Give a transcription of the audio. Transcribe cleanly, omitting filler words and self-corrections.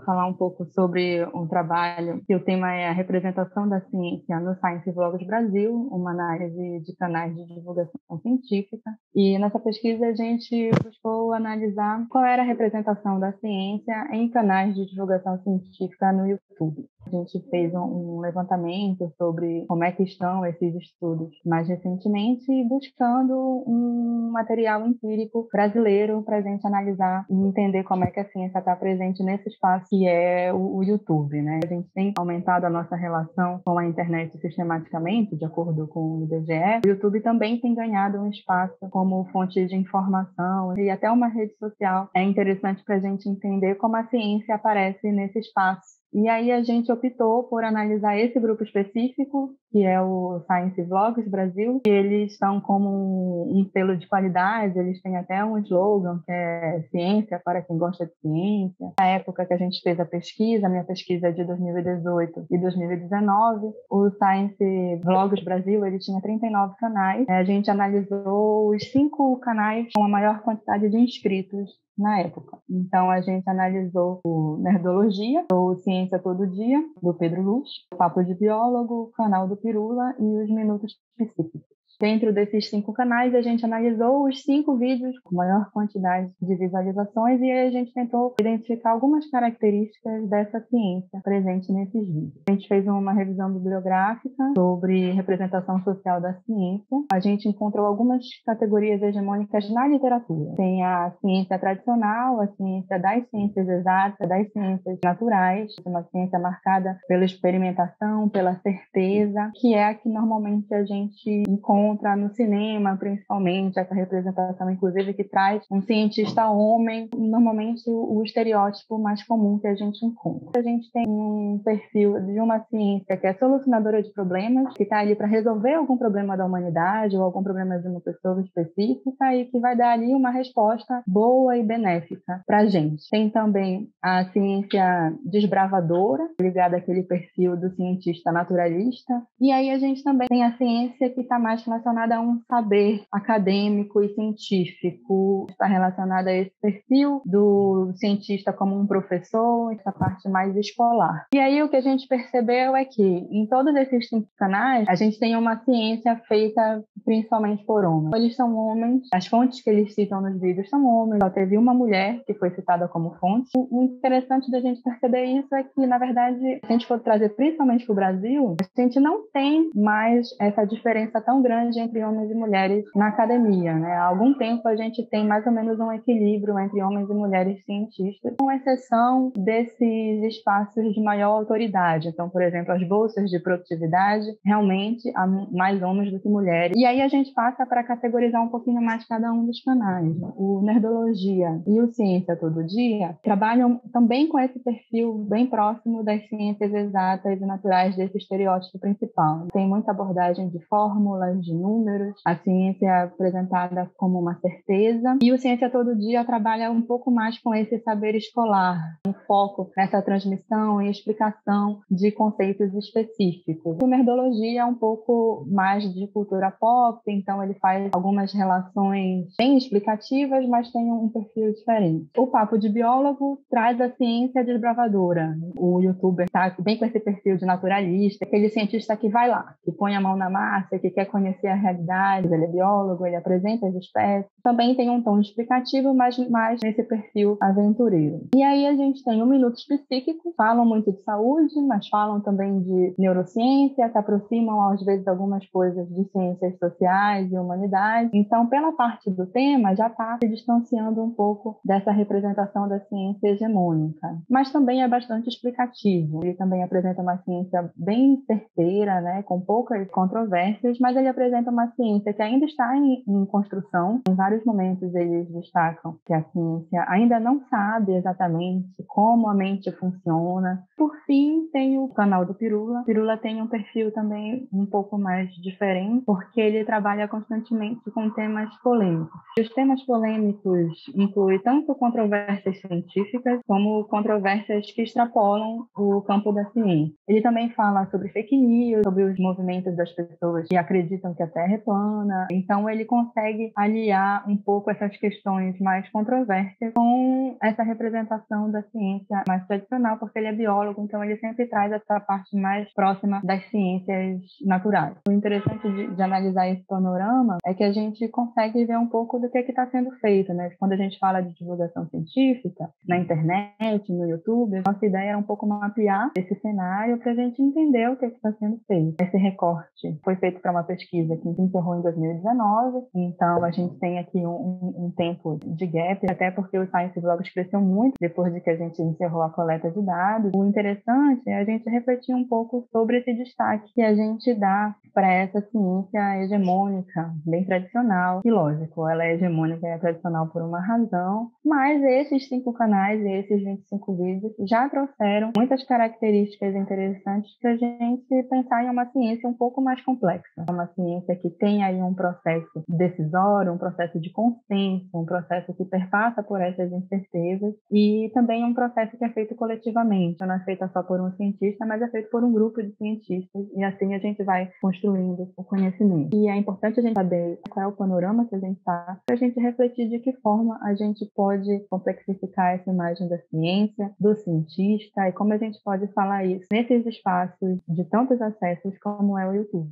falar um pouco sobre um trabalho que o tema é a representação da ciência no Science Vlogs Brasil, uma análise de canais de divulgação científica. E nessa pesquisa a gente buscou analisar qual era a representação da ciência em canais de divulgação científica no YouTube. A gente fez um levantamento sobre como é que estão esses estudos mais recentemente, buscando um material empírico brasileiro para a gente analisar e entender como é que a ciência está presente nesse espaço que é o YouTube, né? A gente tem aumentado a nossa relação com a internet sistematicamente, de acordo com o IBGE. O YouTube também tem ganhado um espaço como fonte de informação e até uma rede social. É interessante para a gente entender como a ciência aparece nesse espaço. E aí a gente optou por analisar esse grupo específico, que é o Science Vlogs Brasil, e eles são como um selo de qualidade, eles têm até um slogan que é ciência para quem gosta de ciência. Na época que a gente fez a pesquisa, minha pesquisa é de 2018 e 2019, o Science Vlogs Brasil ele tinha 39 canais. A gente analisou os 5 canais com a maior quantidade de inscritos na época. Então, a gente analisou o Nerdologia, o Ciência Todo Dia, do Pedro Luz, o Papo de Biólogo, o Canal do Pirula e os Minutos Psíquicos. Dentro desses 5 canais, a gente analisou os 5 vídeos com maior quantidade de visualizações e aí a gente tentou identificar algumas características dessa ciência presente nesses vídeos. A gente fez uma revisão bibliográfica sobre representação social da ciência. A gente encontrou algumas categorias hegemônicas na literatura. Tem a ciência tradicional, a ciência das ciências exatas, das ciências naturais, uma ciência marcada pela experimentação, pela certeza, que é a que normalmente a gente encontra no cinema, principalmente, essa representação, inclusive, que traz um cientista homem, normalmente o estereótipo mais comum que a gente encontra. A gente tem um perfil de uma ciência que é solucionadora de problemas, que está ali para resolver algum problema da humanidade ou algum problema de uma pessoa específica e que vai dar ali uma resposta boa e benéfica para a gente. Tem também a ciência desbravadora, ligada àquele perfil do cientista naturalista. E aí a gente também tem a ciência que está mais relacionada a um saber acadêmico e científico, está relacionada a esse perfil do cientista como um professor, essa parte mais escolar. E aí o que a gente percebeu é que em todos esses 5 canais a gente tem uma ciência feita principalmente por homens. Eles são homens, as fontes que eles citam nos vídeos são homens, só teve uma mulher que foi citada como fonte. O interessante da gente perceber isso é que, na verdade, se a gente for trazer principalmente para o Brasil, a gente não tem mais essa diferença tão grande entre homens e mulheres na academia, né? Há algum tempo a gente tem mais ou menos um equilíbrio entre homens e mulheres cientistas, com exceção desses espaços de maior autoridade. Então, por exemplo, as bolsas de produtividade, realmente há mais homens do que mulheres. E aí a gente passa para categorizar um pouquinho mais cada um dos canais. O Nerdologia e o Ciência Todo Dia trabalham também com esse perfil bem próximo das ciências exatas e naturais desse estereótipo principal. Tem muita abordagem de fórmulas, de números, a ciência é apresentada como uma certeza, e o Ciência Todo Dia trabalha um pouco mais com esse saber escolar, um foco nessa transmissão e explicação de conceitos específicos. O Nerdologia é um pouco mais de cultura pop, então ele faz algumas relações bem explicativas, mas tem um perfil diferente. O Papo de Biólogo traz a ciência desbravadora. O youtuber está bem com esse perfil de naturalista, aquele cientista que vai lá, que põe a mão na massa, que quer conhecer a realidade, ele é biólogo, ele apresenta as espécies. Também tem um tom explicativo, mas mais nesse perfil aventureiro. E aí a gente tem o Minutos Psíquicos, falam muito de saúde, mas falam também de neurociência, se aproximam às vezes algumas coisas de ciências sociais e humanidades. Então, pela parte do tema, já está se distanciando um pouco dessa representação da ciência hegemônica. Mas também é bastante explicativo. Ele também apresenta uma ciência bem certeira, né, com poucas controvérsias, mas ele apresenta uma ciência que ainda está em construção. Em vários momentos eles destacam que a ciência ainda não sabe exatamente como a mente funciona. Por fim, tem o canal do Pirula. O Pirula tem um perfil também um pouco mais diferente, porque ele trabalha constantemente com temas polêmicos. Os temas polêmicos incluem tanto controvérsias científicas como controvérsias que extrapolam o campo da ciência. Ele também fala sobre fake news, sobre os movimentos das pessoas que acreditam que que a Terra é plana. Então, ele consegue aliar um pouco essas questões mais controversas com essa representação da ciência mais tradicional, porque ele é biólogo, então ele sempre traz essa parte mais próxima das ciências naturais. O interessante de analisar esse panorama é que a gente consegue ver um pouco do que está sendo feito, né? Quando a gente fala de divulgação científica, na internet, no YouTube, nossa ideia era um pouco mapear esse cenário para a gente entender o que está sendo feito. Esse recorte foi feito para uma pesquisa que se encerrou em 2019, então a gente tem aqui um tempo de gap, até porque o Science Vlogs cresceu muito depois de que a gente encerrou a coleta de dados. O interessante é a gente refletir um pouco sobre esse destaque que a gente dá para essa ciência hegemônica, bem tradicional. E lógico, ela é hegemônica e é tradicional por uma razão, mas esses 5 canais e esses 25 vídeos já trouxeram muitas características interessantes para a gente pensar em uma ciência um pouco mais complexa. Uma ciência que tem aí um processo decisório, um processo de consenso, um processo que perpassa por essas incertezas e também um processo que é feito coletivamente. Não é feito só por um cientista, mas é feito por um grupo de cientistas e assim a gente vai construindo o conhecimento. E é importante a gente saber qual é o panorama que a gente está, para a gente refletir de que forma a gente pode complexificar essa imagem da ciência, do cientista e como a gente pode falar isso nesses espaços de tantos acessos como é o YouTube.